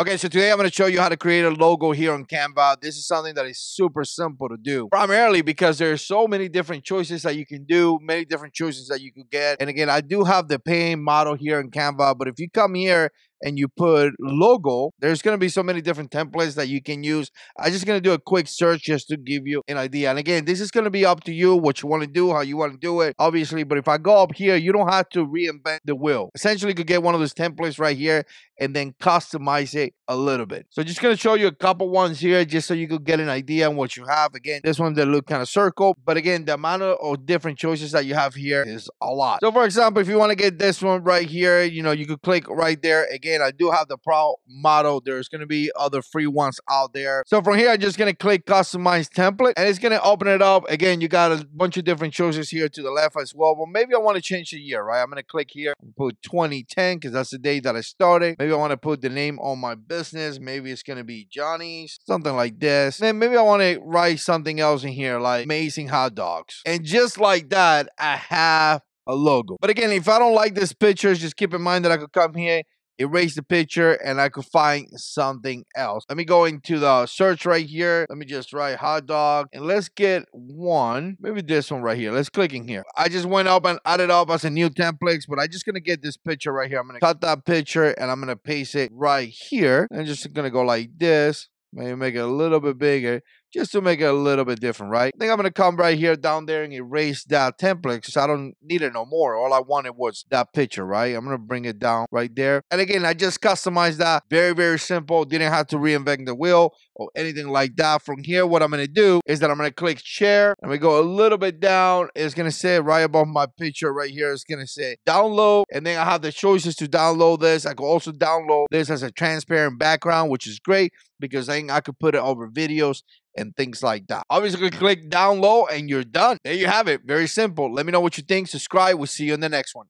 Okay, so today I'm going to show you how to create a logo here on Canva. This is something that is super simple to do, primarily because there's so many different choices that you can do, many different choices that you could get. And again, I do have the paying model here in Canva, but if you come here and you put logo, there's going to be so many different templates that you can use. I'm just going to do a quick search just to give you an idea. And again, this is going to be up to you, what you want to do, how you want to do it, obviously. But if I go up here, you don't have to reinvent the wheel. Essentially, you could get one of those templates right here and then customize it a little bit. So just going to show you a couple ones here just so you could get an idea on what you have. Again, this one that look kind of circle, but again, the amount of different choices that you have here is a lot. So for example, if you want to get this one right here, you could click right there. Again, I do have the Pro model. There's going to be other free ones out there. So from here, I'm just going to click customize template and it's going to open it up. Again, you got a bunch of different choices here to the left as well. Well, maybe I want to change the year, right? I'm going to click here and put 2010 because that's the day that I started. Maybe I want to put the name on my business. Maybe it's going to be Johnny's, something like this. Then maybe I want to write something else in here like amazing hot dogs. And just like that, I have a logo. But again, if I don't like this picture, just keep in mind that I could come here, erase the picture, and I could find something else. Let me go into the search right here. Let me just write hot dog and let's get one, maybe this one right here. Let's click in here. I just went up and added up as a new template, but I'm just gonna get this picture right here. I'm gonna cut that picture and I'm gonna paste it right here. I'm just gonna go like this. Maybe make it a little bit bigger just to make it a little bit different, right? I think I'm going to come right here down there and erase that template because I don't need it no more. All I wanted was that picture, right? I'm going to bring it down right there. And again, I just customized that. Very, very simple. Didn't have to reinvent the wheel or anything like that. From here, what I'm going to do is that I'm going to click share. And we go a little bit down. It's going to say right above my picture right here. It's going to say download. And then I have the choices to download this. I could also download this as a transparent background, which is great because then I could put it over videos and things like that. Obviously, click download and you're done. There you have it. Very simple. Let me know what you think. Subscribe. We'll see you in the next one.